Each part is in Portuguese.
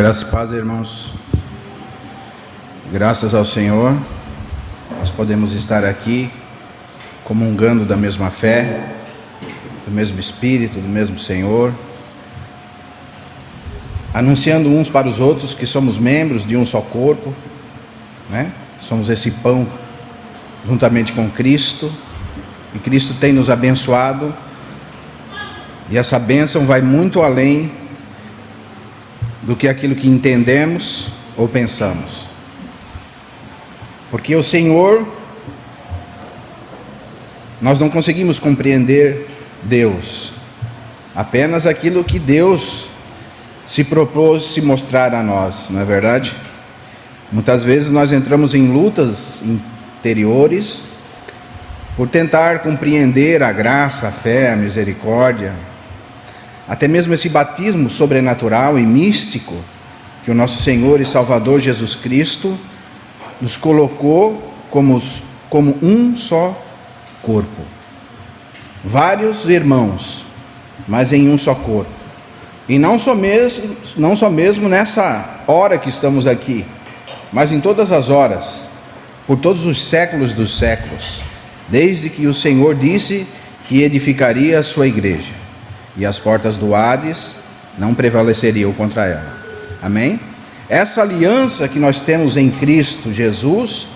Graças e paz, irmãos. Graças ao Senhor, nós podemos estar aqui comungando da mesma fé, do mesmo Espírito, do mesmo Senhor, anunciando uns para os outros que somos membros de um só corpo, né? Somos esse pão juntamente com Cristo, e Cristo tem nos abençoado, e essa bênção vai muito além do que aquilo que entendemos ou pensamos, porque o Senhor, nós não conseguimos compreender Deus, apenas aquilo que Deus se propôs se mostrar a nós, não é verdade? Muitas vezes nós entramos em lutas interiores por tentar compreender a graça, a fé, a misericórdia, até mesmo esse batismo sobrenatural e místico que o nosso Senhor e Salvador Jesus Cristo nos colocou como um só corpo. Vários irmãos, mas em um só corpo. E não só mesmo nessa hora que estamos aqui, mas em todas as horas, por todos os séculos dos séculos, desde que o Senhor disse que edificaria a sua igreja, e as portas do Hades não prevaleceriam contra ela. Amém? Essa aliança que nós temos em Cristo Jesus,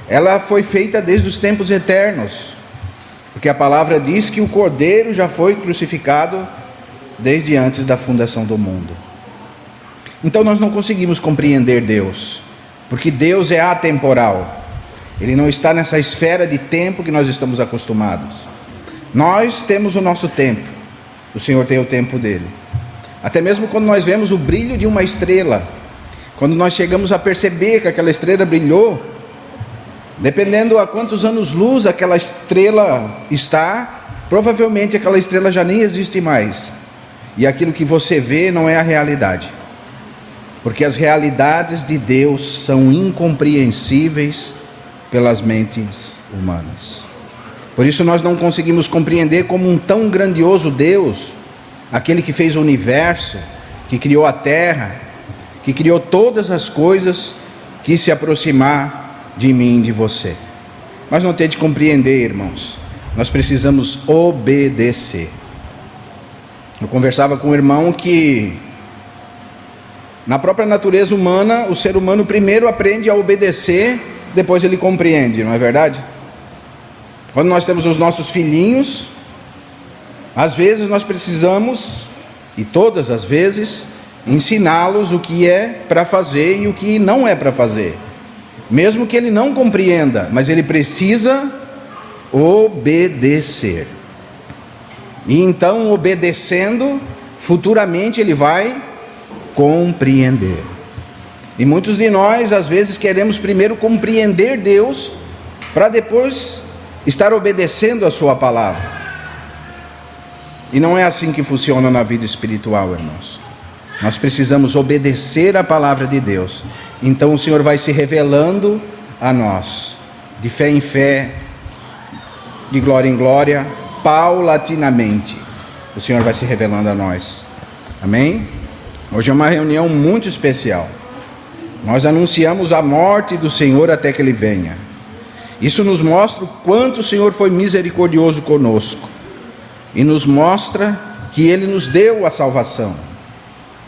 ela foi feita desde os tempos eternos, porque a palavra diz que o Cordeiro já foi crucificado desde antes da fundação do mundo. Então nós não conseguimos compreender Deus, porque Deus é atemporal. Ele não está nessa esfera de tempo que nós estamos acostumados. Nós temos o nosso tempo, o Senhor tem o tempo dele. Até mesmo quando nós vemos o brilho de uma estrela, quando nós chegamos a perceber que aquela estrela brilhou, dependendo a quantos anos-luz aquela estrela está, provavelmente aquela estrela já nem existe mais, e aquilo que você vê não é a realidade, porque as realidades de Deus são incompreensíveis pelas mentes humanas. Por isso nós não conseguimos compreender como um tão grandioso Deus, aquele que fez o universo, que criou a terra, que criou todas as coisas, quis se aproximar de mim e de você. Mas não tente compreender, irmãos, nós precisamos obedecer. Eu conversava com um irmão que, na própria natureza humana, o ser humano primeiro aprende a obedecer, depois ele compreende, não é verdade? Quando nós temos os nossos filhinhos, às vezes nós precisamos, e todas as vezes, ensiná-los o que é para fazer e o que não é para fazer, mesmo que ele não compreenda, mas ele precisa obedecer. E então, obedecendo, futuramente ele vai compreender. E muitos de nós, às vezes, queremos primeiro compreender Deus, para depois estar obedecendo a sua palavra. E não é assim que funciona na vida espiritual, irmãos. Nós precisamos obedecer a palavra de Deus. Então o Senhor vai se revelando a nós, de fé em fé, de glória em glória, paulatinamente. O Senhor vai se revelando a nós. Amém? Hoje é uma reunião muito especial. Nós anunciamos a morte do Senhor até que Ele venha. Isso nos mostra o quanto o Senhor foi misericordioso conosco, e nos mostra que Ele nos deu a salvação,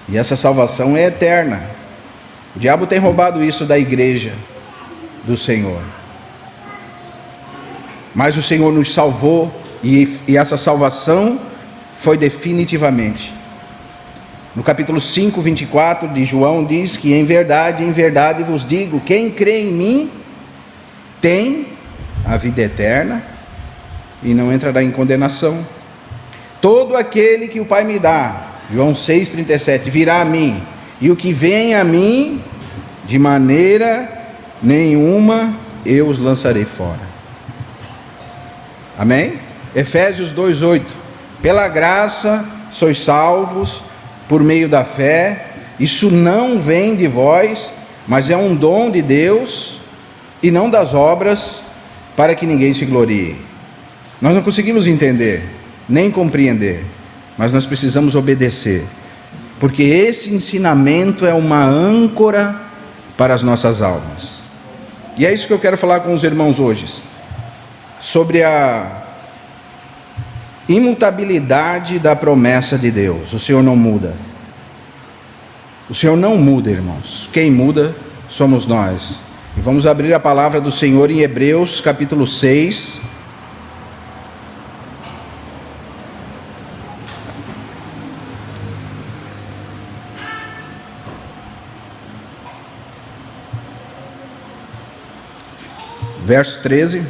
e essa salvação é eterna. O diabo tem roubado isso da igreja do Senhor, mas o Senhor nos salvou, e essa salvação foi definitivamente. No capítulo 5, 24 de João diz que em verdade vos digo, quem crê em mim tem a vida eterna e não entrará em condenação. Todo aquele que o Pai me dá, João 6,37, virá a mim, e o que vem a mim, de maneira nenhuma eu os lançarei fora. Amém? Efésios 2,8, pela graça sois salvos por meio da fé, isso não vem de vós, mas é um dom de Deus, e não das obras, para que ninguém se glorie. Nós não conseguimos entender, nem compreender, mas nós precisamos obedecer, porque esse ensinamento é uma âncora para as nossas almas. E é isso que eu quero falar com os irmãos hoje, sobre a imutabilidade da promessa de Deus. O Senhor não muda. O Senhor não muda, irmãos. Quem muda somos nós. E vamos abrir a palavra do Senhor em Hebreus capítulo 6. Verso 13.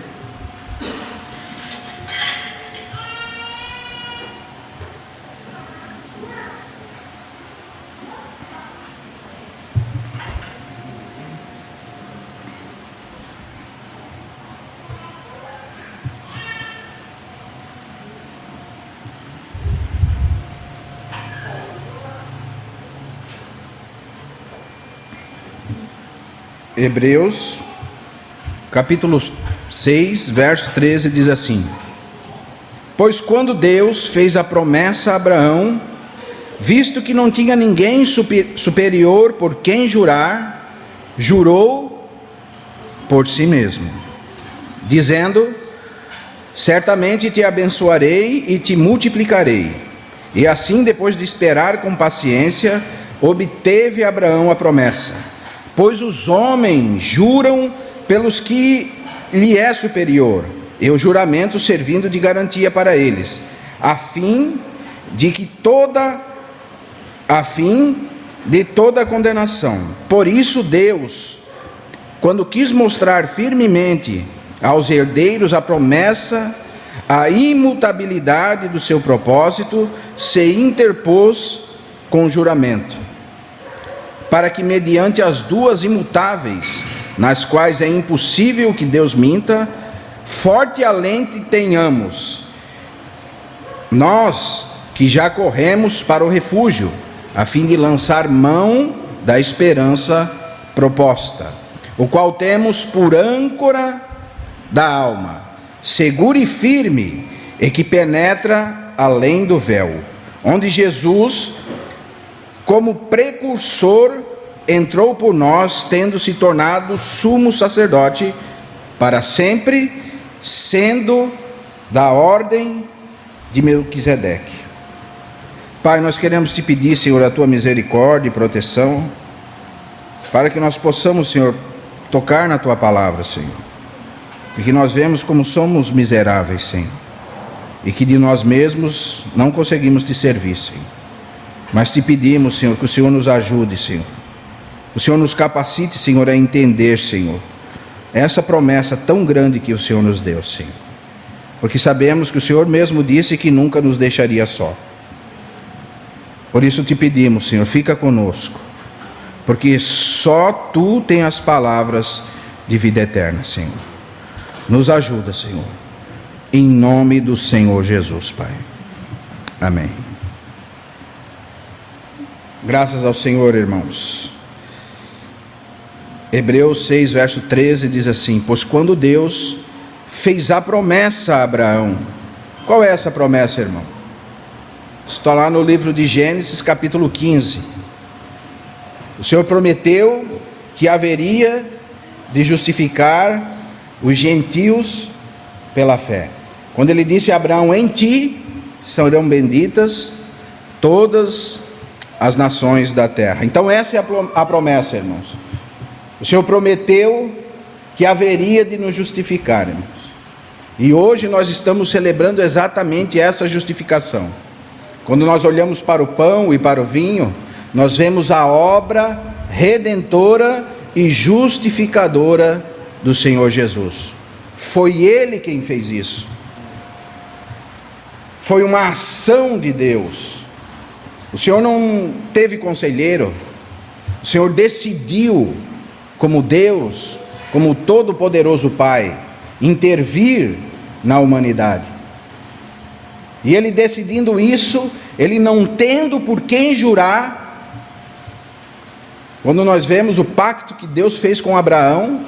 Hebreus, capítulo 6, verso 13, diz assim: Pois quando Deus fez a promessa a Abraão, visto que não tinha ninguém superior por quem jurar, jurou por si mesmo, dizendo: Certamente te abençoarei e te multiplicarei. E assim, depois de esperar com paciência, obteve Abraão a promessa. Pois os homens juram pelos que lhe é superior, e o juramento servindo de garantia para eles, a fim de toda condenação. Por isso Deus, quando quis mostrar firmemente aos herdeiros a promessa, a imutabilidade do seu propósito, se interpôs com juramento, para que mediante as duas imutáveis, nas quais é impossível que Deus minta, forte alento tenhamos, nós que já corremos para o refúgio, a fim de lançar mão da esperança proposta, o qual temos por âncora da alma, seguro e firme, e que penetra além do véu, onde Jesus, como precursor, entrou por nós, tendo se tornado sumo sacerdote para sempre, sendo da ordem de Melquisedeque. Pai, nós queremos te pedir, Senhor, a tua misericórdia e proteção, para que nós possamos, Senhor, tocar na tua palavra, Senhor, e que nós vemos como somos miseráveis, Senhor, e que de nós mesmos não conseguimos te servir, Senhor. Mas te pedimos, Senhor, que o Senhor nos ajude, Senhor. O Senhor nos capacite, Senhor, a entender, Senhor, essa promessa tão grande que o Senhor nos deu, Senhor. Porque sabemos que o Senhor mesmo disse que nunca nos deixaria só. Por isso te pedimos, Senhor, fica conosco. Porque só Tu tens as palavras de vida eterna, Senhor. Nos ajuda, Senhor. Em nome do Senhor Jesus, Pai. Amém. Graças ao Senhor, irmãos. Hebreus 6, verso 13 diz assim: Pois quando Deus fez a promessa a Abraão. Qual é essa promessa, irmão? Está lá no livro de Gênesis, capítulo 15. O Senhor prometeu que haveria de justificar os gentios pela fé. Quando ele disse a Abraão: em ti serão benditas todas as nações da terra. Então essa é a promessa, irmãos. O Senhor prometeu que haveria de nos justificar, irmãos. E hoje nós estamos celebrando exatamente essa justificação. Quando nós olhamos para o pão e para o vinho, nós vemos a obra redentora e justificadora do Senhor Jesus. Foi Ele quem fez isso. Foi uma ação de Deus. O Senhor não teve conselheiro. O Senhor decidiu, como Deus, como todo-poderoso Pai, intervir na humanidade. E Ele decidindo isso, Ele não tendo por quem jurar. Quando nós vemos o pacto que Deus fez com Abraão,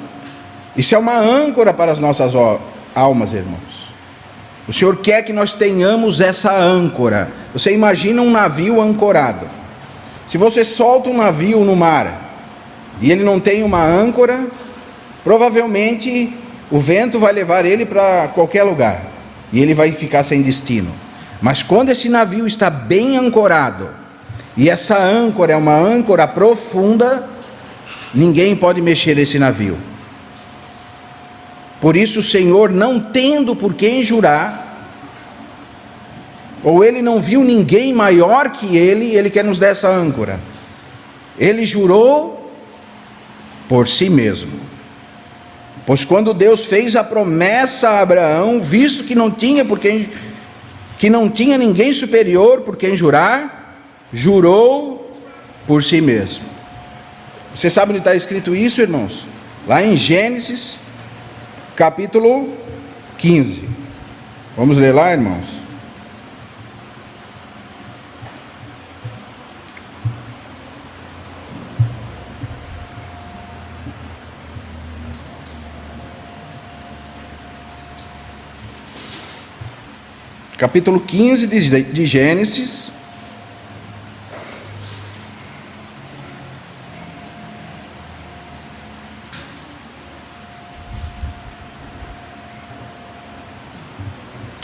isso é uma âncora para as nossas almas, irmãos. O Senhor quer que nós tenhamos essa âncora. Você imagina um navio ancorado. Se você solta um navio no mar e ele não tem uma âncora, provavelmente o vento vai levar ele para qualquer lugar e ele vai ficar sem destino. Mas quando esse navio está bem ancorado, e essa âncora é uma âncora profunda, ninguém pode mexer esse navio. Por isso o Senhor, não tendo por quem jurar, ou ele não viu ninguém maior que ele quer nos dar essa âncora. Ele jurou por si mesmo. Pois quando Deus fez a promessa a Abraão, visto que não tinha ninguém superior por quem jurar, jurou por si mesmo. Você sabe onde está escrito isso, irmãos? Lá em Gênesis, capítulo 15. Vamos ler lá, irmãos? Capítulo 15 de Gênesis.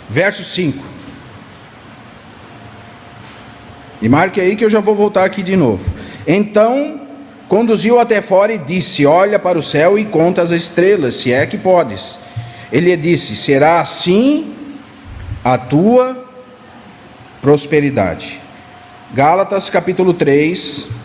Verso 5. E marque aí que eu já vou voltar aqui de novo. Então conduziu até fora e disse: olha para o céu e conta as estrelas, se é que podes. Ele disse: será assim a tua prosperidade. Gálatas capítulo 3.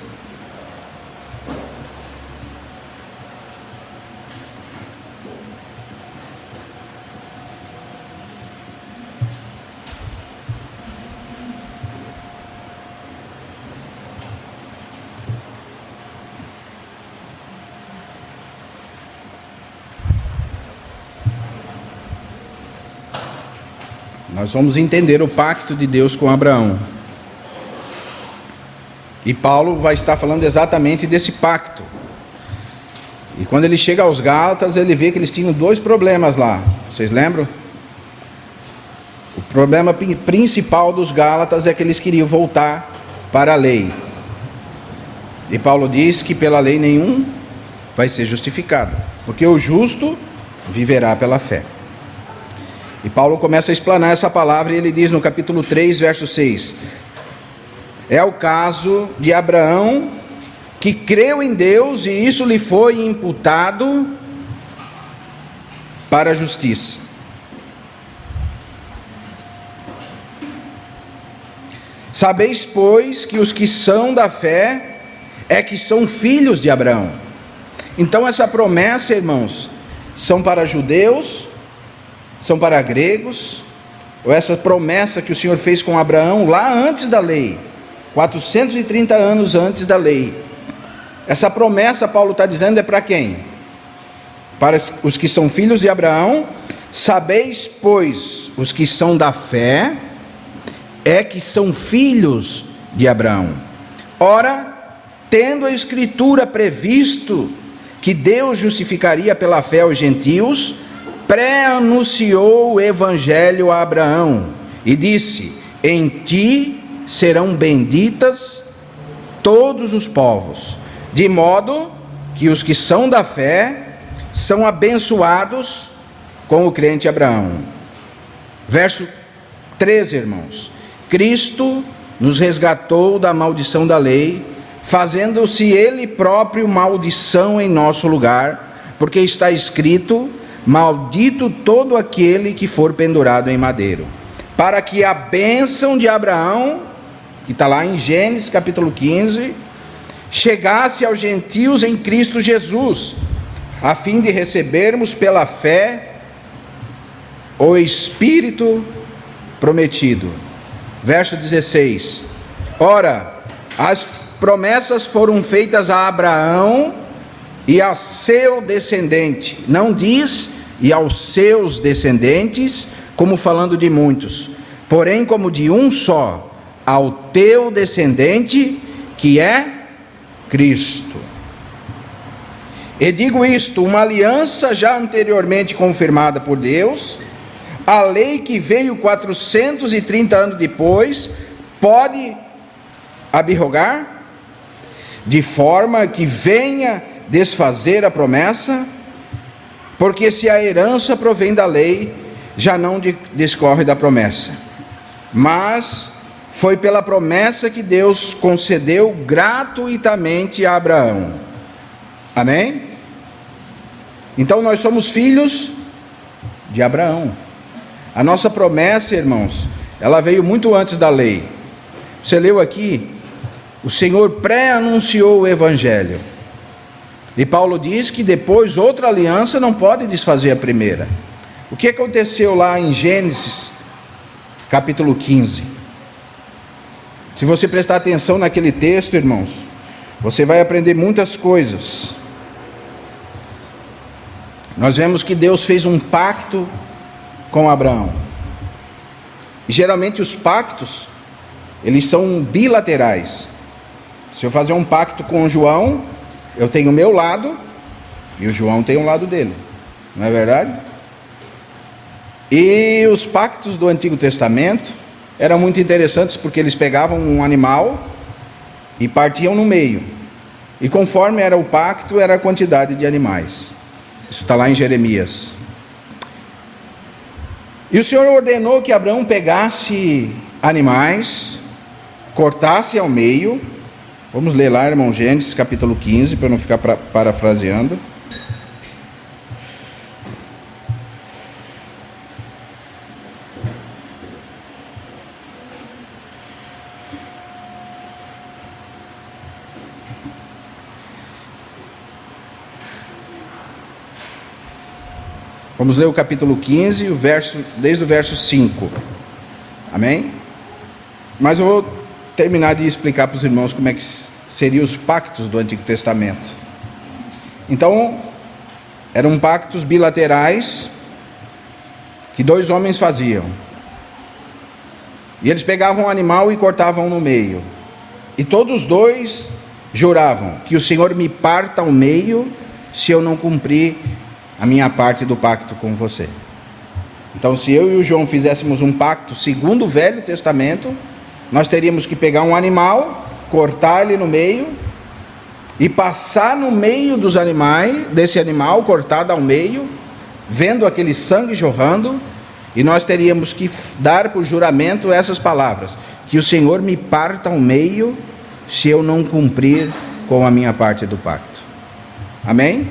Nós vamos entender o pacto de Deus com Abraão. E Paulo vai estar falando exatamente desse pacto. E quando ele chega aos Gálatas, ele vê que eles tinham dois problemas lá. Vocês lembram? O problema principal dos Gálatas é que eles queriam voltar para a lei. E Paulo diz que pela lei nenhum vai ser justificado, porque o justo viverá pela fé. E Paulo começa a explanar essa palavra e ele diz no capítulo 3, verso 6: é o caso de Abraão, que creu em Deus e isso lhe foi imputado para a justiça. Sabeis, pois, que os que são da fé é que são filhos de Abraão. Então essa promessa, irmãos, são para judeus, são para gregos, ou essa promessa que o Senhor fez com Abraão lá antes da lei, 430 anos antes da lei. Essa promessa, Paulo está dizendo, é para quem? Para os que são filhos de Abraão. Sabeis, pois, os que são da fé é que são filhos de Abraão. Ora, tendo a Escritura previsto que Deus justificaria pela fé os gentios, pré-anunciou o evangelho a Abraão e disse: em ti serão benditas todos os povos, de modo que os que são da fé são abençoados com o crente Abraão. Verso 13, irmãos: Cristo nos resgatou da maldição da lei, fazendo-se ele próprio maldição em nosso lugar, porque está escrito: maldito todo aquele que for pendurado em madeiro, para que a bênção de Abraão, que está lá em Gênesis capítulo 15, chegasse aos gentios em Cristo Jesus, a fim de recebermos pela fé o Espírito prometido. Verso 16: ora, as promessas foram feitas a Abraão e a seu descendente. Não diz e aos seus descendentes, como falando de muitos, porém como de um só, ao teu descendente, que é Cristo. E digo isto, uma aliança já anteriormente confirmada por Deus, a lei que veio 430 anos depois, pode abrogar? de forma que venha desfazer a promessa, porque se a herança provém da lei, já não discorre da promessa, mas foi pela promessa que Deus concedeu gratuitamente a Abraão. Amém? Então nós somos filhos de Abraão. A nossa promessa, irmãos, ela veio muito antes da lei. Você leu aqui, o Senhor pré-anunciou o Evangelho. E Paulo diz que depois outra aliança não pode desfazer a primeira. O que aconteceu lá em Gênesis, capítulo 15? Se você prestar atenção naquele texto, irmãos, você vai aprender muitas coisas. Nós vemos que Deus fez um pacto com Abraão. E geralmente os pactos, eles são bilaterais. Se eu fazer um pacto com o João, eu tenho o meu lado e o João tem um lado dele. Não é verdade? E os pactos do Antigo Testamento eram muito interessantes, porque eles pegavam um animal e partiam no meio. E conforme era o pacto, era a quantidade de animais. Isso está lá em Jeremias. E o Senhor ordenou que Abraão pegasse animais, cortasse ao meio. Vamos ler lá, irmão, Gênesis capítulo 15, para não ficar parafraseando. Vamos ler o capítulo 15, desde o verso 5. Amém? Mas eu vou terminar de explicar para os irmãos como é que seriam os pactos do Antigo Testamento. Então, eram pactos bilaterais que dois homens faziam. E eles pegavam um animal e cortavam no meio. E todos os dois juravam que o Senhor me parta ao meio se eu não cumprir a minha parte do pacto com você. Então, se eu e o João fizéssemos um pacto segundo o Velho Testamento, nós teríamos que pegar um animal, cortar ele no meio e passar no meio dos animais, desse animal cortado ao meio, vendo aquele sangue jorrando, e nós teríamos que dar por juramento essas palavras: que o Senhor me parta ao meio se eu não cumprir com a minha parte do pacto. Amém?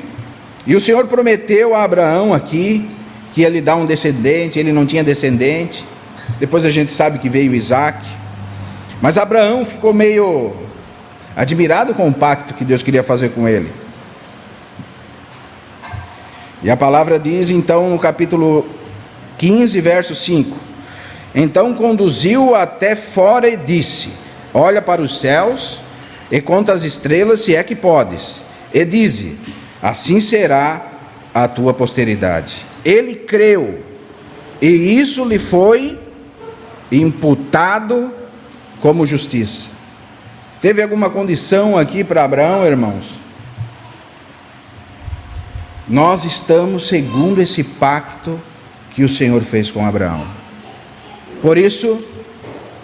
E o Senhor prometeu a Abraão aqui que ia lhe dar um descendente. Ele não tinha descendente. Depois a gente sabe que veio Isaac. Mas Abraão ficou meio admirado com o pacto que Deus queria fazer com ele. E a palavra diz então no capítulo 15, verso 5: então conduziu-o até fora e disse: olha para os céus e conta as estrelas, se é que podes, e dize: assim será a tua posteridade. Ele creu, e isso lhe foi imputado como justiça. Teve alguma condição aqui para Abraão, irmãos? Nós estamos segundo esse pacto que o Senhor fez com Abraão. Por isso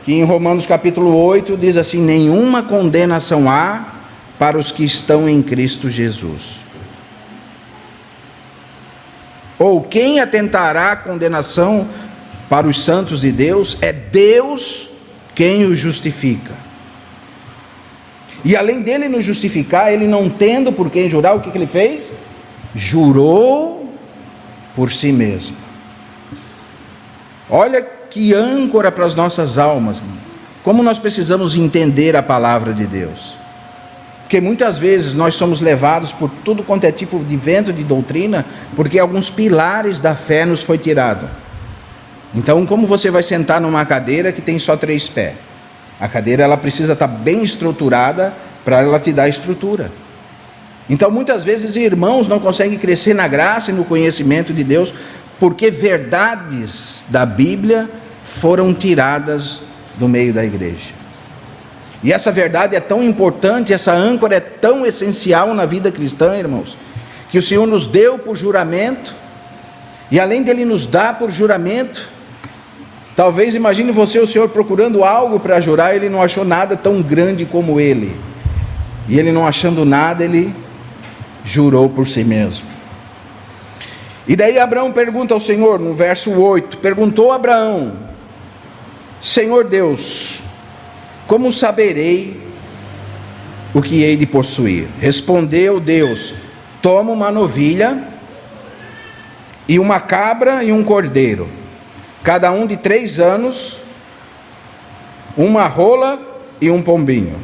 que em Romanos capítulo 8 diz assim: nenhuma condenação há para os que estão em Cristo Jesus. Ou quem atentará à condenação para os santos de Deus? É Deus quem os justifica. E além dele nos justificar, ele não tendo por quem jurar, o que ele fez? Jurou por si mesmo. Olha que âncora para as nossas almas, como nós precisamos entender a palavra de Deus. Porque muitas vezes nós somos levados por tudo quanto é tipo de vento de doutrina, porque alguns pilares da fé nos foi tirado. Então, como você vai sentar numa cadeira que tem só 3 pés? A cadeira ela precisa estar bem estruturada para ela te dar estrutura. Então, muitas vezes irmãos não conseguem crescer na graça e no conhecimento de Deus, porque verdades da Bíblia foram tiradas do meio da igreja. E essa verdade é tão importante, essa âncora é tão essencial na vida cristã, irmãos, que o Senhor nos deu por juramento, e além dele nos dar por juramento, talvez imagine você, o Senhor procurando algo para jurar, ele não achou nada tão grande como ele. E ele, não achando nada, ele jurou por si mesmo. E daí Abraão pergunta ao Senhor, no verso 8, perguntou Abraão: Senhor Deus, como saberei o que hei de possuir? Respondeu Deus: toma uma novilha e uma cabra e um cordeiro, cada um de 3 anos, uma rola e um pombinho.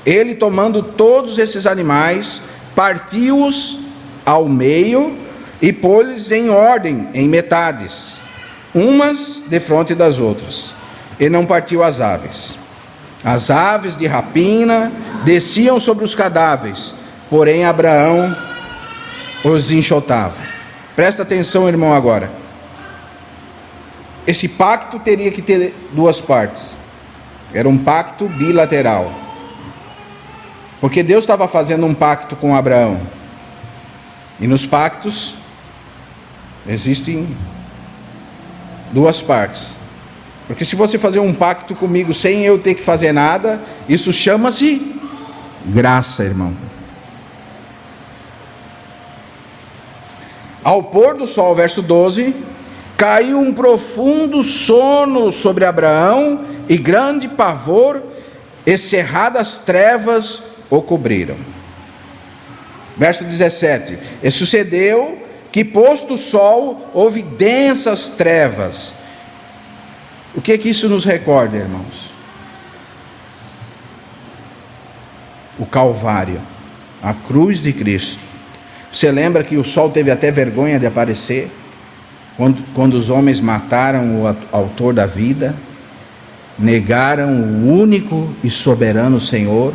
Ele, tomando todos esses animais, partiu-os ao meio e pôs-lhes em ordem, em metades, umas defronte das outras, e não partiu as aves. As aves de rapina desciam sobre os cadáveres, porém Abraão os enxotava. Presta atenção, irmão, agora. Esse pacto teria que ter 2 partes. Era um pacto bilateral. Porque Deus estava fazendo um pacto com Abraão. E nos pactos existem 2 partes. Porque se você fazer um pacto comigo sem eu ter que fazer nada, isso chama-se graça, irmão. Ao pôr do sol, verso 12, caiu um profundo sono sobre Abraão, e grande pavor e cerradas trevas o cobriram. Verso 17: e sucedeu que, posto o sol, houve densas trevas. O que isso nos recorda, irmãos? O Calvário, a cruz de Cristo. Você lembra que o sol teve até vergonha de aparecer quando os homens mataram o autor da vida, negaram o único e soberano Senhor?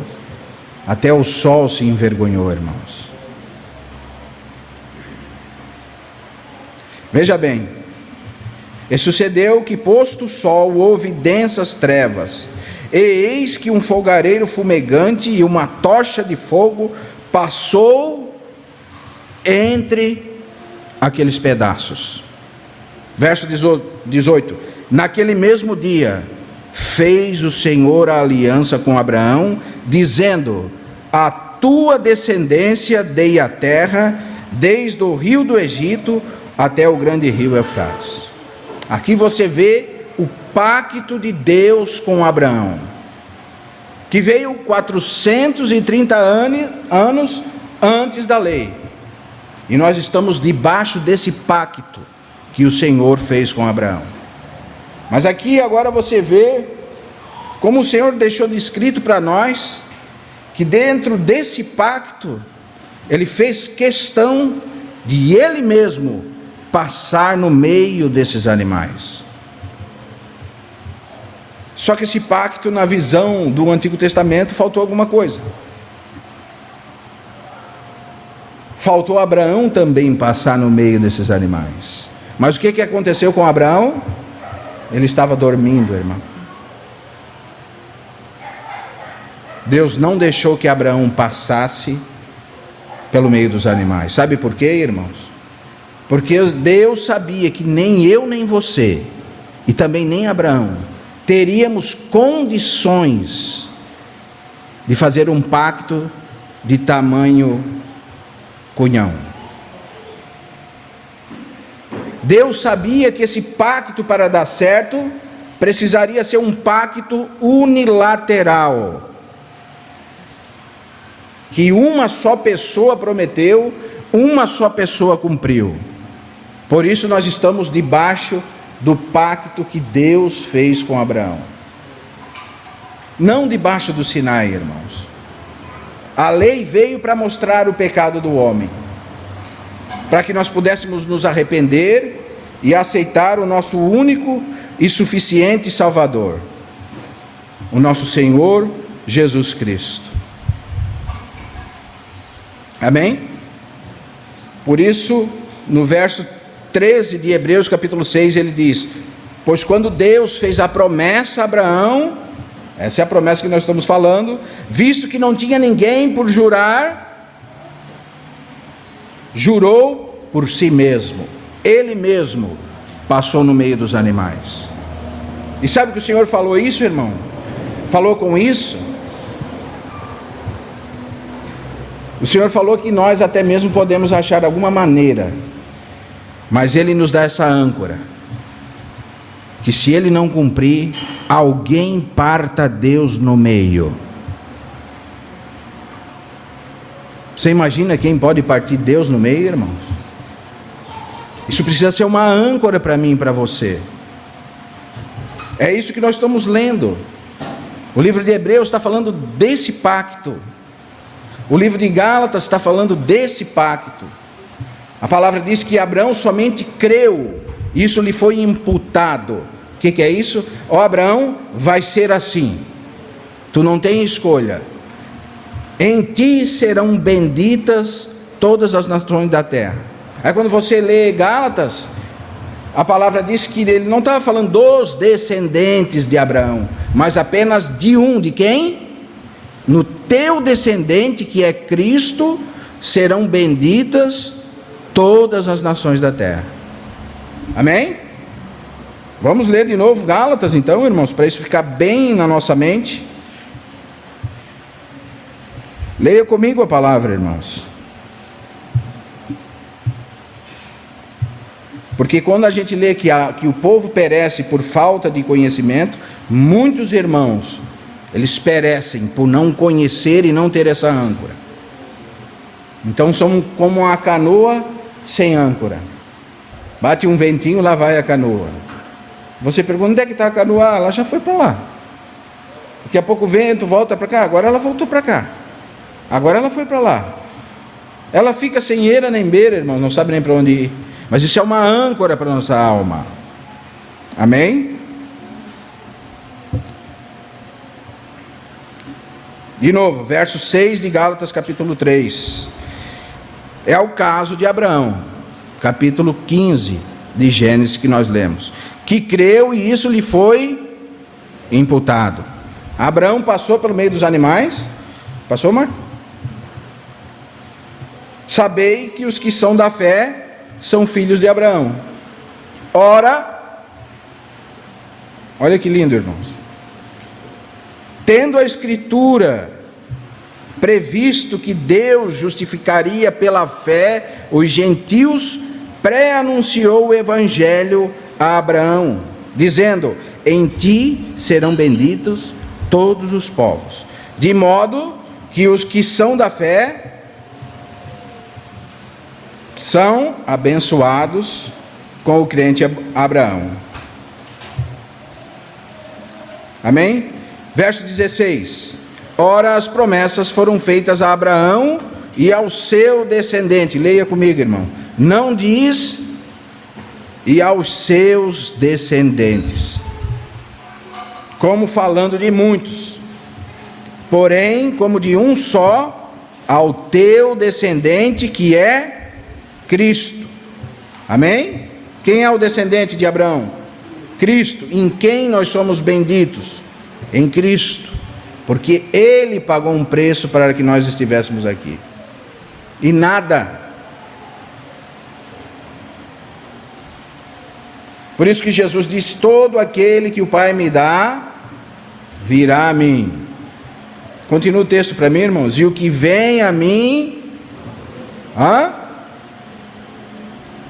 Até o sol se envergonhou, irmãos. Veja bem: e sucedeu que, posto o sol, houve densas trevas, e eis que um fogareiro fumegante e uma tocha de fogo passou entre aqueles pedaços. Verso 18: naquele mesmo dia fez o Senhor a aliança com Abraão, dizendo: a tua descendência dei a terra, desde o rio do Egito até o grande rio Eufrates. Aqui você vê o pacto de Deus com Abraão, que veio 430 anos antes da lei. E nós estamos debaixo desse pacto que o Senhor fez com Abraão. Mas aqui agora você vê como o Senhor deixou descrito para nós que dentro desse pacto Ele fez questão de Ele mesmo passar no meio desses animais. Só que esse pacto, na visão do Antigo Testamento, faltou alguma coisa. Faltou Abraão também passar no meio desses animais. Mas o que aconteceu com Abraão? Ele estava dormindo, irmão. Deus não deixou que Abraão passasse pelo meio dos animais. Sabe por quê, irmãos? Porque Deus sabia que nem eu nem você, e também nem Abraão, teríamos condições de fazer um pacto de tamanho cunhão. Deus sabia que esse pacto, para dar certo, precisaria ser um pacto unilateral, que uma só pessoa prometeu, uma só pessoa cumpriu. Por isso nós estamos debaixo do pacto que Deus fez com Abraão, não debaixo do Sinai, irmãos. A lei veio para mostrar o pecado do homem, para que nós pudéssemos nos arrepender e aceitar o nosso único e suficiente Salvador, o nosso Senhor Jesus Cristo. Amém? Por isso, no verso 13 de Hebreus capítulo 6, ele diz: pois quando Deus fez a promessa a Abraão, essa é a promessa que nós estamos falando, visto que não tinha ninguém por jurar, jurou por si mesmo. Ele mesmo passou no meio dos animais. E sabe que o Senhor falou isso, irmão? Falou com isso? O Senhor falou que nós até mesmo podemos achar alguma maneira, mas Ele nos dá essa âncora, que se Ele não cumprir, alguém parta Deus no meio. Você imagina quem pode partir Deus no meio, irmãos? Isso precisa ser uma âncora para mim e para você. É isso que nós estamos lendo. O livro de Hebreus está falando desse pacto. O livro de Gálatas está falando desse pacto. A palavra diz que Abraão somente creu, isso lhe foi imputado. O que é isso? Ó Abraão, vai ser assim. Tu não tem escolha. Em ti serão benditas todas as nações da terra. Aí quando você lê Gálatas, a palavra diz que ele não estava falando dos descendentes de Abraão, mas apenas de um. De quem? No teu descendente, que é Cristo, serão benditas todas as nações da terra. Amém? Vamos ler de novo Gálatas então, irmãos, para isso ficar bem na nossa mente. Leia comigo a palavra, irmãos. Porque quando a gente lê que o povo perece por falta de conhecimento, muitos irmãos, eles perecem por não conhecer e não ter essa âncora. Então somos como uma canoa sem âncora. Bate um ventinho, lá vai a canoa. Você pergunta, onde é que está a canoa? Ela já foi para lá. Daqui a pouco o vento volta para cá, agora ela voltou para cá. Agora ela foi para lá. Ela fica sem eira nem beira, irmão, não sabe nem para onde ir. Mas isso é uma âncora para a nossa alma. Amém? De novo, verso 6 de Gálatas capítulo 3. É o caso de Abraão, capítulo 15 de Gênesis que nós lemos. Que creu e isso lhe foi imputado. Abraão passou pelo meio dos animais. Passou, Marco? Sabei que os que são da fé são filhos de Abraão. Ora, olha que lindo, irmãos. Tendo a Escritura previsto que Deus justificaria pela fé os gentios, pré-anunciou o Evangelho a Abraão, dizendo: em ti serão benditos todos os povos. De modo que os que são da fé são abençoados com o crente Abraão. Amém? Verso 16. Ora, as promessas foram feitas a Abraão e ao seu descendente. Leia comigo, irmão. Não diz e aos seus descendentes, como falando de muitos, porém como de um só, ao teu descendente, que é Cristo. Amém? Quem é o descendente de Abraão? Cristo. Em quem nós somos benditos? Em Cristo, porque Ele pagou um preço para que nós estivéssemos aqui. E nada. Por isso que Jesus disse: todo aquele que o Pai me dá, virá a mim. Continua o texto para mim, irmãos. E o que vem a mim,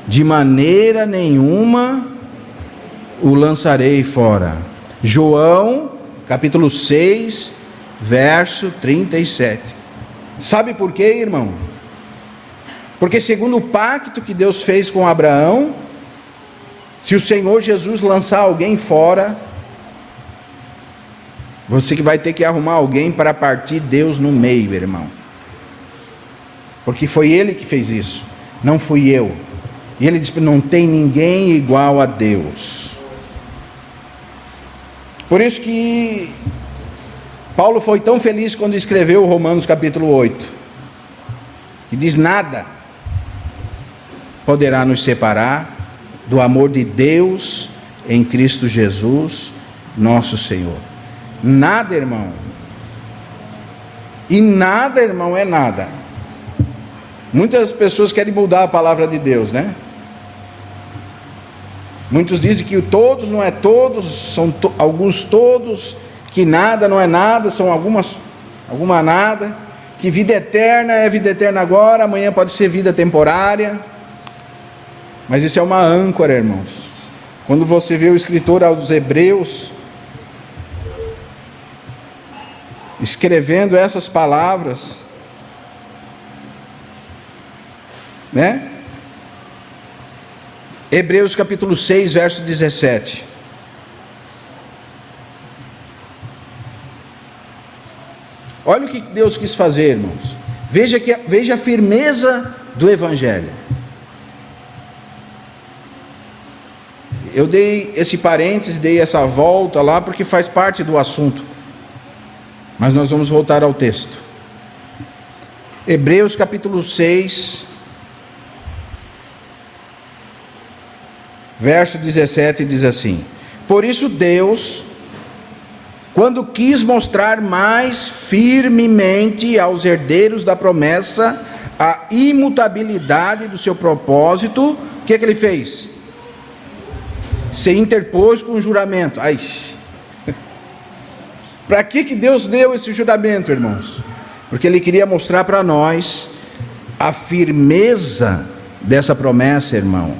de maneira nenhuma o lançarei fora. João, capítulo 6, verso 37. Sabe por quê, irmão? Porque segundo o pacto que Deus fez com Abraão, se o Senhor Jesus lançar alguém fora, você que vai ter que arrumar alguém para partir Deus no meio, irmão. Porque foi Ele que fez isso, não fui eu. E Ele disse: não tem ninguém igual a Deus. Por isso que Paulo foi tão feliz quando escreveu Romanos capítulo 8, que diz: nada poderá nos separar do amor de Deus em Cristo Jesus, nosso Senhor. Nada, irmão. E nada, irmão, é nada. Muitas pessoas querem mudar a palavra de Deus, né? Muitos dizem que o todos não é todos, são alguns todos, que nada não é nada, são alguma nada. que vida eterna é vida eterna agora, amanhã pode ser vida temporária. Mas isso é uma âncora, irmãos. Quando você vê o escritor aos Hebreus escrevendo essas palavras, né? Hebreus capítulo 6, verso 17. Olha o que Deus quis fazer, irmãos. Veja a firmeza do Evangelho. Eu dei esse parênteses, dei essa volta lá, porque faz parte do assunto. Mas nós vamos voltar ao texto. Hebreus capítulo 6, verso 17 diz assim: por isso Deus, quando quis mostrar mais firmemente aos herdeiros da promessa a imutabilidade do seu propósito, o que ele fez? Se interpôs com o juramento. Ai, para que Deus deu esse juramento, irmãos? Porque Ele queria mostrar para nós a firmeza dessa promessa, irmão.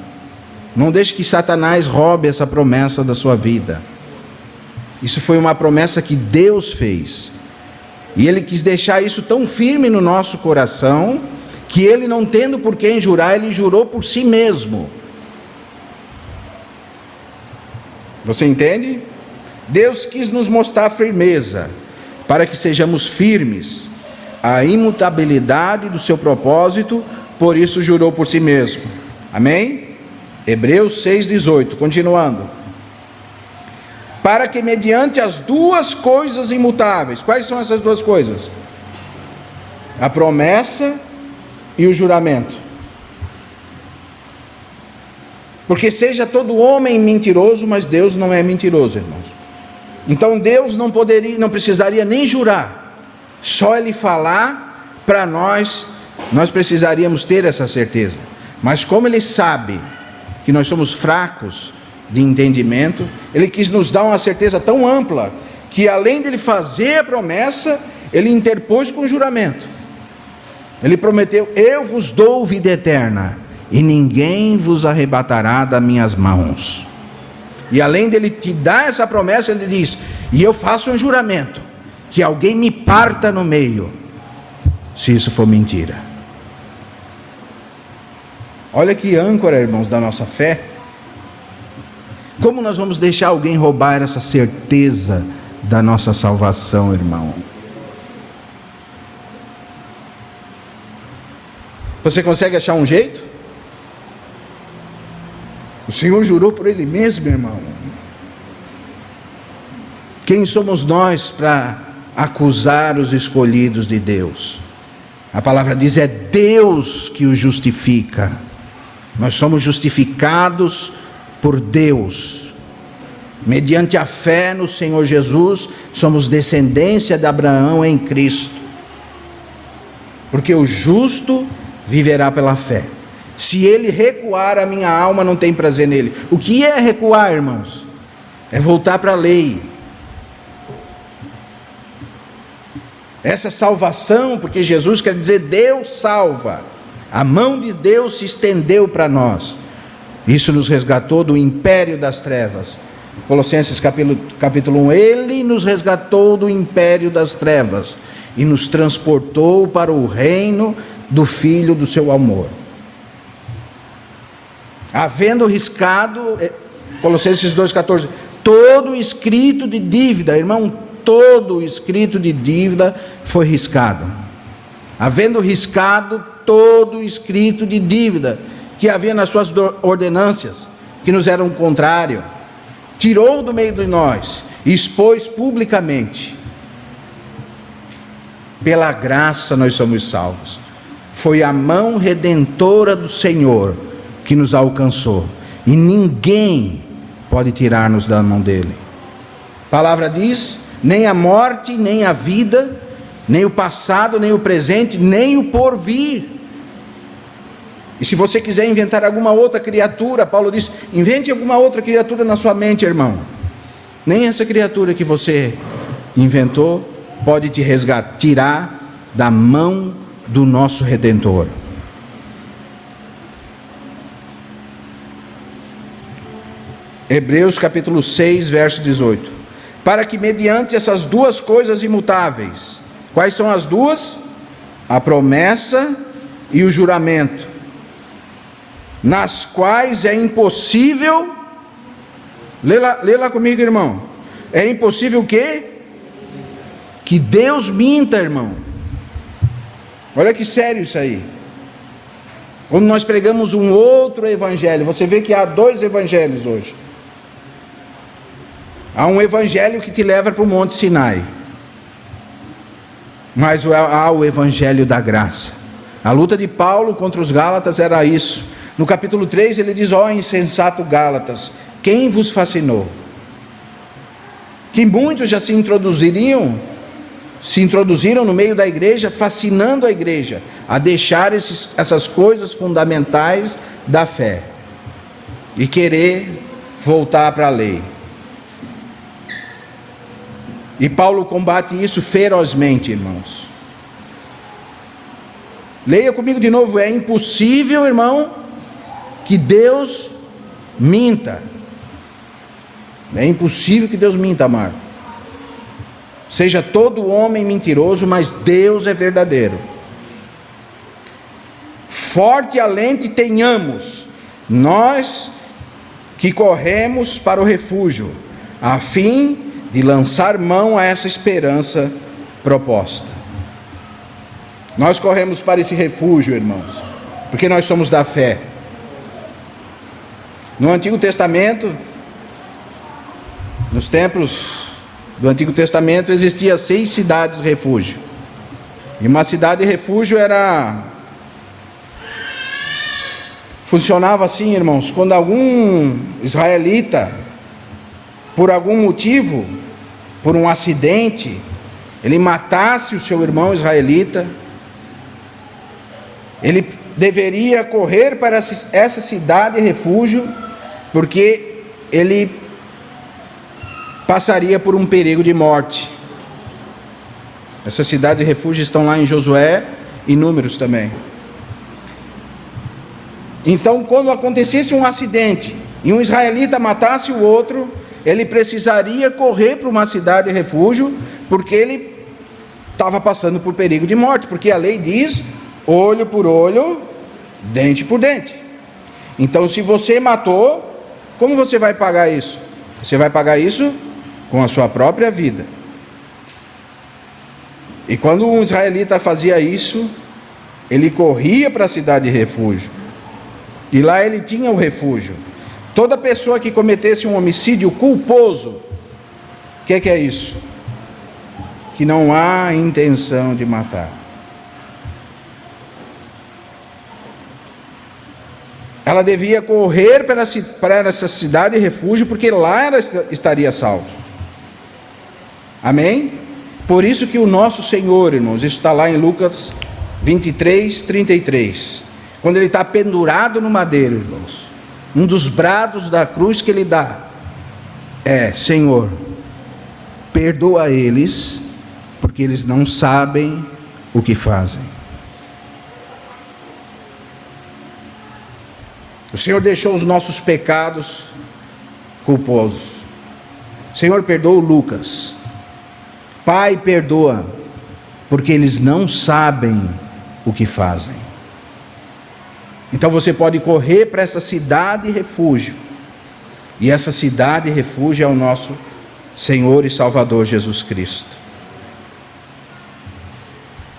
Não deixe que Satanás roube essa promessa da sua vida. Isso foi uma promessa que Deus fez. E Ele quis deixar isso tão firme no nosso coração, que Ele, não tendo por quem jurar, Ele jurou por si mesmo. Você entende? Deus quis nos mostrar firmeza, para que sejamos firmes, a imutabilidade do seu propósito, por isso jurou por si mesmo. Amém? Hebreus 6,18, continuando. Para que mediante as duas coisas imutáveis, quais são essas duas coisas? A promessa e o juramento. Porque seja todo homem mentiroso, mas Deus não é mentiroso, irmãos. Então Deus não precisaria nem jurar, só Ele falar para nós precisaríamos ter essa certeza. Mas como Ele sabe que nós somos fracos de entendimento, Ele quis nos dar uma certeza tão ampla, que além de Ele fazer a promessa, Ele interpôs com o juramento. Ele prometeu: eu vos dou vida eterna, e ninguém vos arrebatará das minhas mãos. E além dele te dar essa promessa, ele diz: e eu faço um juramento, que alguém me parta no meio, se isso for mentira. Olha que âncora, irmãos, da nossa fé. Como nós vamos deixar alguém roubar essa certeza da nossa salvação, irmão? Você consegue achar um jeito? O Senhor jurou por Ele mesmo, irmão. Quem somos nós para acusar os escolhidos de Deus? A palavra diz: é Deus que os justifica. Nós somos justificados por Deus. Mediante a fé no Senhor Jesus, somos descendência de Abraão em Cristo. Porque o justo viverá pela fé. Se ele recuar, a minha alma não tem prazer nele. O que é recuar, irmãos? É voltar para a lei. Essa salvação, porque Jesus quer dizer Deus salva. A mão de Deus se estendeu para nós. Isso nos resgatou do império das trevas. Colossenses capítulo 1. Ele nos resgatou do império das trevas e nos transportou para o reino do Filho do seu amor. Havendo riscado, Colossenses 2,14, todo escrito de dívida, irmão, todo escrito de dívida foi riscado. Havendo riscado todo escrito de dívida que havia nas suas ordenâncias, que nos eram contrário, tirou do meio de nós, expôs publicamente. Pela graça nós somos salvos. Foi a mão redentora do Senhor que nos alcançou, e ninguém pode tirar-nos da mão dele. A palavra diz: nem a morte, nem a vida, nem o passado, nem o presente, nem o porvir. E se você quiser inventar alguma outra criatura, Paulo diz: invente alguma outra criatura na sua mente, irmão. Nem essa criatura que você inventou pode te resgatar, tirar da mão do nosso Redentor. Hebreus capítulo 6, verso 18. Para que mediante essas duas coisas imutáveis, quais são as duas? A promessa e o juramento, nas quais é impossível, lê lá comigo, irmão, é impossível o quê? Que Deus minta, irmão. Olha que sério isso aí. Quando nós pregamos um outro evangelho, você vê que há dois evangelhos hoje. Há um evangelho que te leva para o Monte Sinai, mas há o evangelho da graça. A luta de Paulo contra os Gálatas era isso. No capítulo 3 ele diz: ó insensato Gálatas, quem vos fascinou? Que muitos já se introduziram no meio da igreja, fascinando a igreja a deixar essas coisas fundamentais da fé e querer voltar para a lei. E Paulo combate isso ferozmente, irmãos. Leia comigo de novo. É impossível, irmão, que Deus minta. É impossível que Deus minta, amado. Seja todo homem mentiroso, mas Deus é verdadeiro. Forte alento tenhamos, nós que corremos para o refúgio, a fim de lançar mão a essa esperança proposta. Nós corremos para esse refúgio, irmãos, porque nós somos da fé. No Antigo Testamento, nos tempos do Antigo Testamento, existiam 6 cidades refúgio. E uma cidade refúgio funcionava assim, irmãos, quando algum israelita, por algum motivo, por um acidente, ele matasse o seu irmão israelita, ele deveria correr para essa cidade refúgio, porque ele passaria por um perigo de morte. Essas cidades refúgio estão lá em Josué e Números também. Então, quando acontecesse um acidente e um israelita matasse o outro, ele precisaria correr para uma cidade refúgio, porque ele estava passando por perigo de morte, porque a lei diz olho por olho, dente por dente. Então, se você matou, como você vai pagar isso? Você vai pagar isso com a sua própria vida. E quando um israelita fazia isso, ele corria para a cidade de refúgio, e lá ele tinha o refúgio. Toda pessoa que cometesse um homicídio culposo, o que é isso? Que não há intenção de matar. Ela devia correr para essa cidade de refúgio, porque lá ela estaria salva. Amém? Por isso que o nosso Senhor, irmãos, isso está lá em Lucas 23, 33. Quando ele está pendurado no madeiro, irmãos, um dos brados da cruz que ele dá é: Senhor, perdoa eles, porque eles não sabem o que fazem. O Senhor deixou os nossos pecados culposos. Senhor, perdoa o Lucas. Pai, perdoa, porque eles não sabem o que fazem. Então você pode correr para essa cidade refúgio, e essa cidade refúgio é o nosso Senhor e Salvador Jesus Cristo.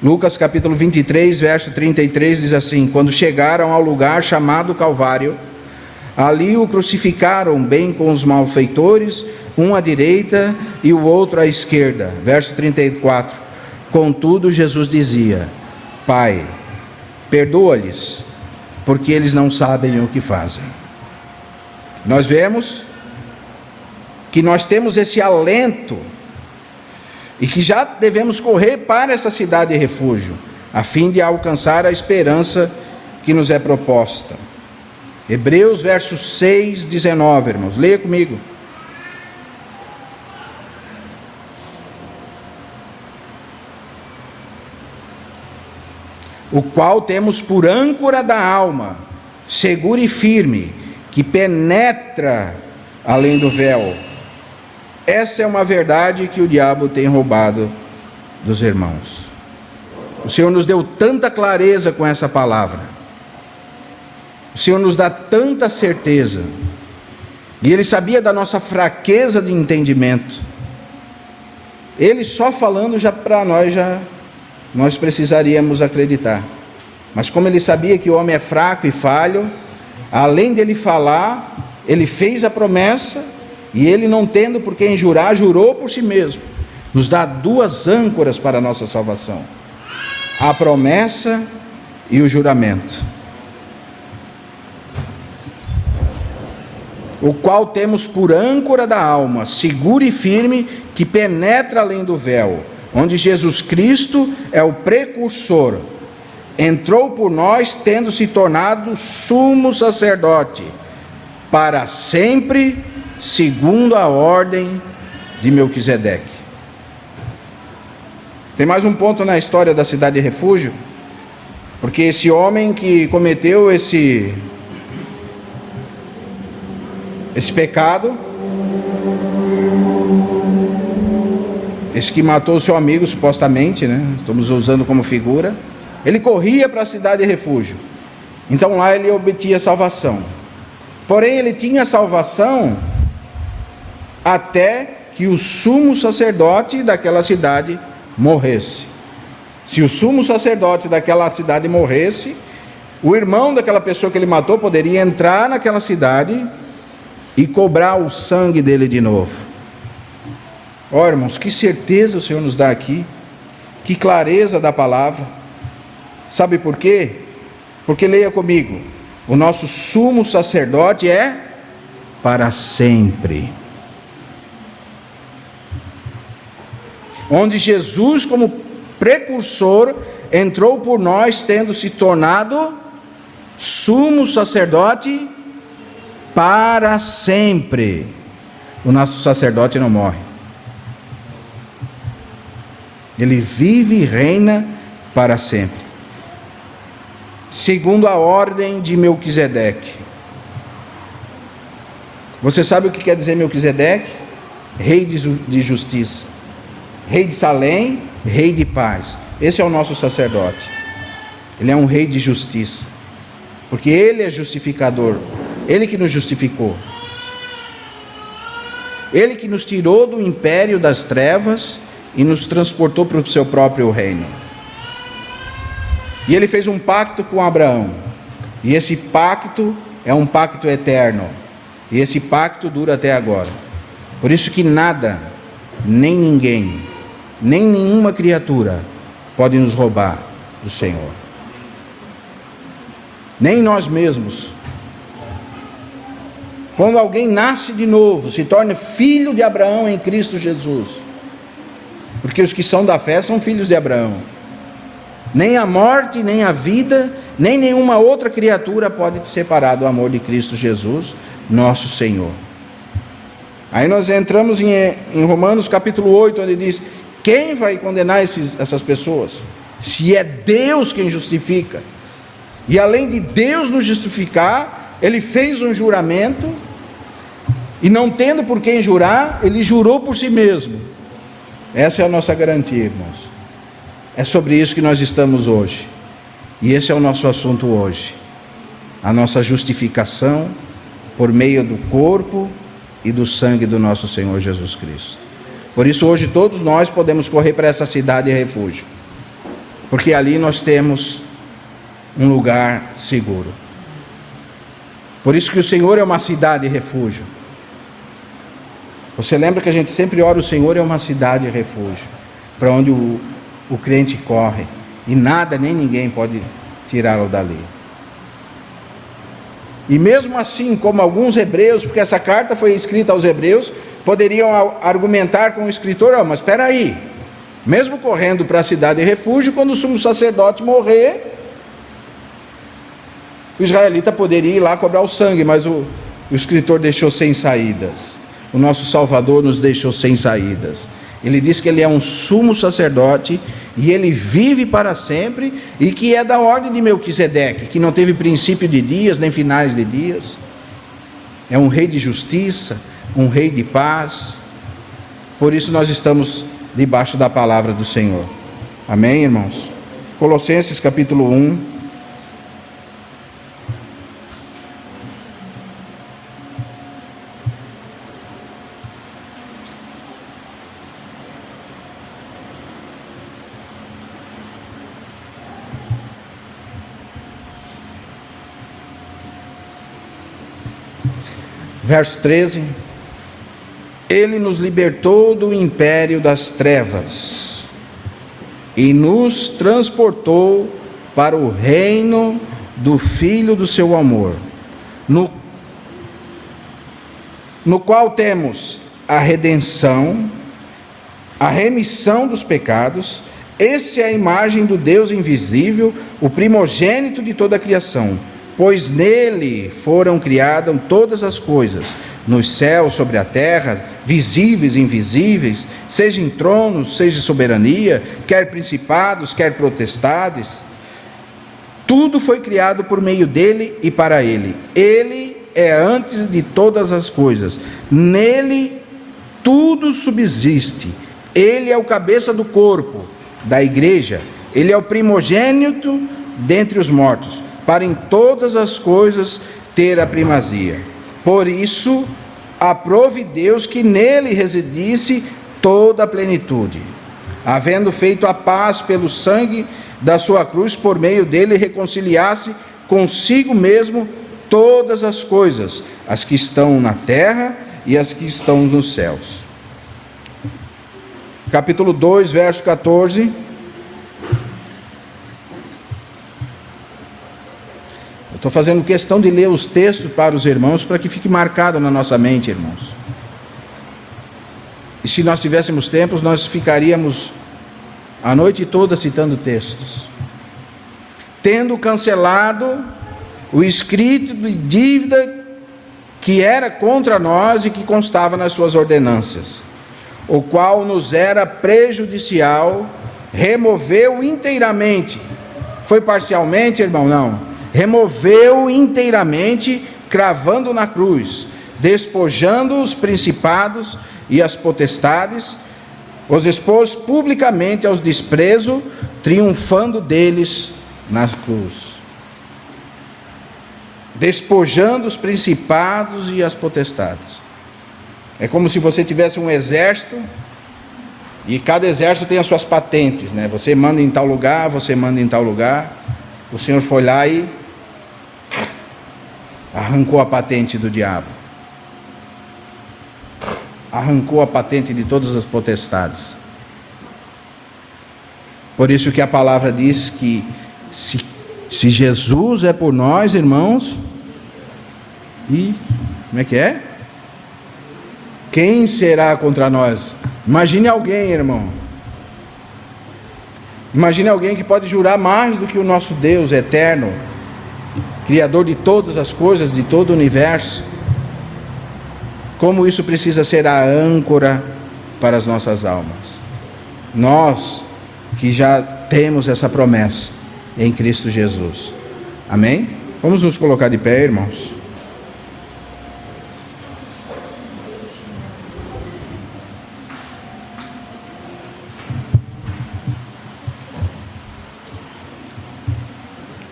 Lucas capítulo 23, verso 33 diz assim: quando chegaram ao lugar chamado Calvário, ali o crucificaram bem com os malfeitores, um à direita e o outro à esquerda. Verso 34: contudo Jesus dizia: Pai, perdoa-lhes, porque eles não sabem o que fazem. Nós vemos que nós temos esse alento e que já devemos correr para essa cidade de refúgio, a fim de alcançar a esperança que nos é proposta. Hebreus verso 6, 19, irmãos, leia comigo. o qual temos por âncora da alma, seguro e firme, que penetra além do véu. Essa é uma verdade que o diabo tem roubado dos irmãos. O Senhor nos deu tanta clareza com essa palavra. O Senhor nos dá tanta certeza. E Ele sabia da nossa fraqueza de entendimento. Ele só falando já para nós precisaríamos acreditar. Mas como Ele sabia que o homem é fraco e falho, além dele falar, Ele fez a promessa, e Ele, não tendo por quem jurar, jurou por si mesmo. Nos dá duas âncoras para a nossa salvação: a promessa e o juramento. O qual temos por âncora da alma, seguro e firme, que penetra além do véu, onde Jesus Cristo é o precursor, entrou por nós, tendo se tornado sumo sacerdote, para sempre, segundo a ordem de Melquisedeque. Tem mais um ponto na história da cidade de refúgio, porque esse homem que cometeu esse pecado, esse que matou o seu amigo supostamente, né? Estamos usando como figura. Ele corria para a cidade de refúgio, então lá ele obtinha salvação. Porém ele tinha salvação até que o sumo sacerdote daquela cidade morresse. Se o sumo sacerdote daquela cidade morresse, o irmão daquela pessoa que ele matou poderia entrar naquela cidade e cobrar o sangue dele de novo. Ó, irmãos, que certeza o Senhor nos dá aqui, que clareza da palavra. Sabe por quê? Porque, leia comigo, o nosso sumo sacerdote é para sempre. Onde Jesus, como precursor, entrou por nós, tendo se tornado sumo sacerdote para sempre. O nosso sacerdote não morre. Ele vive e reina para sempre. Segundo a ordem de Melquisedeque. Você sabe o que quer dizer Melquisedeque? Rei de justiça. Rei de Salém, rei de paz. Esse é o nosso sacerdote. Ele é um rei de justiça, porque ele é justificador. Ele que nos justificou. Ele que nos tirou do império das trevas e nos transportou para o seu próprio reino. E ele fez um pacto com Abraão. E esse pacto é um pacto eterno. E esse pacto dura até agora. Por isso que nada, nem ninguém, nem nenhuma criatura pode nos roubar do Senhor. Nem nós mesmos. Quando alguém nasce de novo, se torna filho de Abraão em Cristo Jesus. Porque os que são da fé são filhos de Abraão. Nem a morte, nem a vida, nem nenhuma outra criatura pode te separar do amor de Cristo Jesus, nosso Senhor. Aí nós entramos em Romanos capítulo 8, onde diz: quem vai condenar essas pessoas? Se é Deus quem justifica. E além de Deus nos justificar, Ele fez um juramento, e não tendo por quem jurar, Ele jurou por si mesmo. Essa é a nossa garantia, irmãos. É sobre isso que nós estamos hoje. E esse é o nosso assunto hoje. A nossa justificação por meio do corpo e do sangue do nosso Senhor Jesus Cristo. Por isso hoje todos nós podemos correr para essa cidade de refúgio, porque ali nós temos um lugar seguro. Por isso que o Senhor é uma cidade de refúgio. Você lembra que a gente sempre ora: o Senhor é uma cidade de refúgio, para onde o crente corre, e nada nem ninguém pode tirá-lo dali. E mesmo assim, como alguns hebreus, porque essa carta foi escrita aos hebreus, poderiam argumentar com o escritor: mas espera aí, mesmo correndo para a cidade de refúgio, quando o sumo sacerdote morrer, o israelita poderia ir lá cobrar o sangue, mas o escritor deixou sem saídas. O nosso Salvador nos deixou sem saídas. Ele diz que Ele é um sumo sacerdote e ele vive para sempre, e que é da ordem de Melquisedeque, que não teve princípio de dias, nem finais de dias. É um rei de justiça, um rei de paz. Por isso nós estamos debaixo da palavra do Senhor. Amém, irmãos? Colossenses capítulo 1. Verso 13: Ele nos libertou do império das trevas e nos transportou para o reino do Filho do seu amor, no qual temos a redenção, a remissão dos pecados. Essa é a imagem do Deus invisível, o primogênito de toda a criação. Pois nele foram criadas todas as coisas, nos céus, sobre a terra, visíveis e invisíveis, seja em tronos, seja em soberania, quer principados, quer potestades. Tudo foi criado por meio dele e para ele. Ele é antes de todas as coisas. Nele tudo subsiste. Ele é o cabeça do corpo, da igreja. Ele é o primogênito dentre os mortos, para em todas as coisas ter a primazia. Por isso, aprove Deus que nele residisse toda a plenitude, havendo feito a paz pelo sangue da sua cruz, por meio dele reconciliasse consigo mesmo todas as coisas, as que estão na terra e as que estão nos céus. Capítulo 2, verso 14. Estou fazendo questão de ler os textos para os irmãos, para que fique marcado na nossa mente, irmãos. E se nós tivéssemos tempo, nós ficaríamos a noite toda citando textos. Tendo cancelado o escrito de dívida que era contra nós e que constava nas suas ordenanças, o qual nos era prejudicial, removeu inteiramente. Foi parcialmente, irmão? Não. Removeu inteiramente, cravando na cruz, despojando os principados e as potestades, os expôs publicamente aos desprezos, triunfando deles na cruz. Despojando os principados e as potestades. É como se você tivesse um exército, e cada exército tem as suas patentes, né? Você manda em tal lugar, você manda em tal lugar. O Senhor foi lá e arrancou a patente do diabo, arrancou a patente de todas as potestades. Por isso que a palavra diz que se Jesus é por nós, irmãos, e como é que é? Quem será contra nós? Imagine alguém, irmão. Imagine alguém que pode jurar mais do que o nosso Deus eterno, Criador de todas as coisas, de todo o universo. Como isso precisa ser a âncora para as nossas almas. Nós que já temos essa promessa em Cristo Jesus. Amém? Vamos nos colocar de pé, irmãos.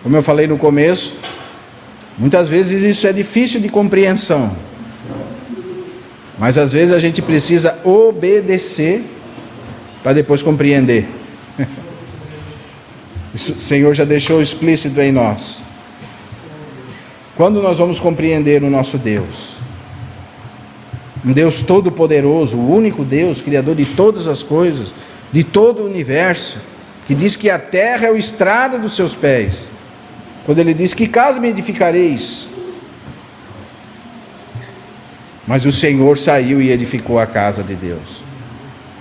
Como eu falei no começo, muitas vezes isso é difícil de compreensão, mas às vezes a gente precisa obedecer para depois compreender. Isso o Senhor já deixou explícito em nós. Quando nós vamos compreender o nosso Deus, um Deus todo-poderoso, o único Deus, Criador de todas as coisas, de todo o universo, que diz que a terra é o estrado dos seus pés, quando ele diz: que casa me edificareis? Mas o Senhor saiu e edificou a casa de Deus.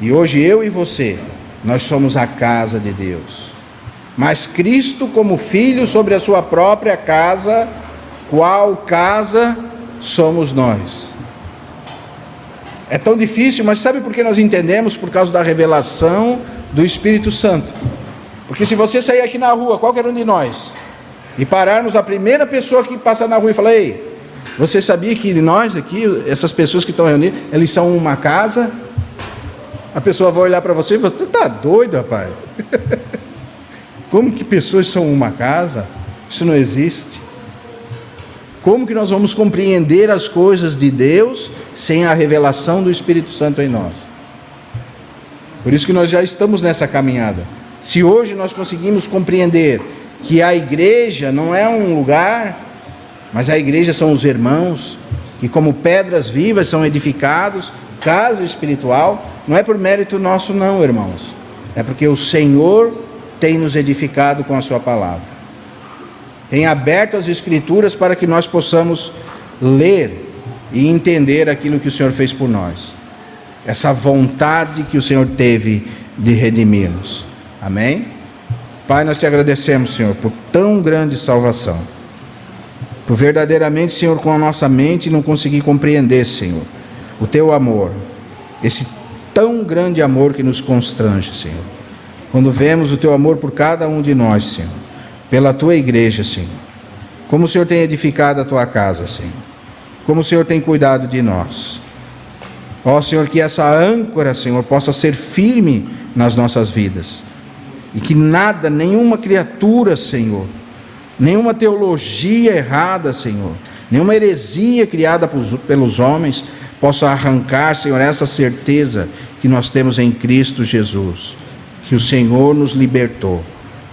E hoje eu e você, nós somos a casa de Deus. Mas Cristo como Filho sobre a sua própria casa, qual casa somos nós? É tão difícil, mas sabe por que nós entendemos? Por causa da revelação do Espírito Santo. Porque se você sair aqui na rua, qualquer um de nós, e pararmos a primeira pessoa que passa na rua e falar: ei, você sabia que nós aqui, essas pessoas que estão reunidas, eles são uma casa? A pessoa vai olhar para você e falar: você está doido, rapaz? Como que pessoas são uma casa? Isso não existe. Como que nós vamos compreender as coisas de Deus sem a revelação do Espírito Santo em nós? Por isso que nós já estamos nessa caminhada. Se hoje nós conseguimos compreender que a igreja não é um lugar, mas a igreja são os irmãos, que como pedras vivas são edificados, casa espiritual, não é por mérito nosso não, irmãos. É porque o Senhor tem nos edificado com a sua palavra. Tem aberto as Escrituras para que nós possamos ler e entender aquilo que o Senhor fez por nós. Essa vontade que o Senhor teve de redimir-nos. Amém? Pai, nós te agradecemos, Senhor, por tão grande salvação. Por verdadeiramente, Senhor, com a nossa mente não conseguir compreender, Senhor, o teu amor. Esse tão grande amor que nos constrange, Senhor. Quando vemos o teu amor por cada um de nós, Senhor. Pela tua igreja, Senhor. Como o Senhor tem edificado a tua casa, Senhor. Como o Senhor tem cuidado de nós. Ó, Senhor, que essa âncora, Senhor, possa ser firme nas nossas vidas. E que nada, nenhuma criatura, Senhor, nenhuma teologia errada, Senhor, nenhuma heresia criada pelos homens possa arrancar, Senhor, essa certeza que nós temos em Cristo Jesus. Que o Senhor nos libertou.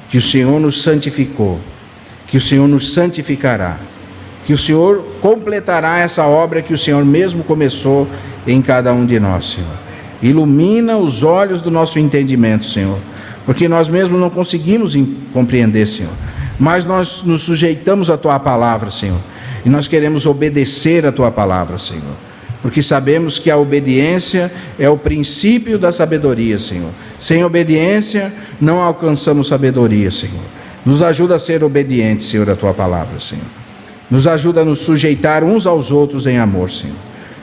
Que o Senhor nos santificou, que o Senhor nos santificará, que o Senhor completará essa obra que o Senhor mesmo começou em cada um de nós, Senhor. Ilumina os olhos do nosso entendimento, Senhor, porque nós mesmos não conseguimos compreender, Senhor, mas nós nos sujeitamos à Tua palavra, Senhor, e nós queremos obedecer à Tua palavra, Senhor, porque sabemos que a obediência é o princípio da sabedoria, Senhor. Sem obediência, não alcançamos sabedoria, Senhor. Nos ajuda a ser obedientes, Senhor, à Tua palavra, Senhor. Nos ajuda a nos sujeitar uns aos outros em amor, Senhor.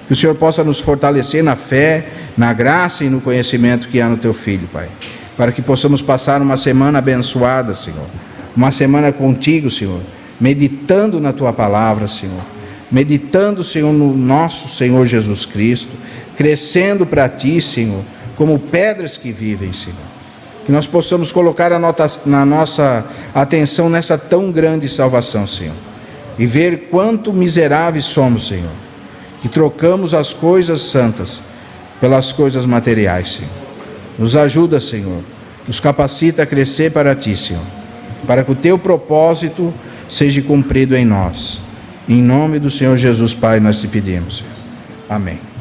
Que o Senhor possa nos fortalecer na fé, na graça e no conhecimento que há no Teu Filho, Pai. Para que possamos passar uma semana abençoada, Senhor. Uma semana contigo, Senhor. Meditando na Tua palavra, Senhor. Meditando, Senhor, no nosso Senhor Jesus Cristo, crescendo para Ti, Senhor, como pedras que vivem, Senhor. Que nós possamos colocar na nossa atenção nessa tão grande salvação, Senhor, e ver quanto miseráveis somos, Senhor, que trocamos as coisas santas pelas coisas materiais, Senhor. Nos ajuda, Senhor, nos capacita a crescer para Ti, Senhor, para que o Teu propósito seja cumprido em nós. Em nome do Senhor Jesus, Pai, nós te pedimos. Amém.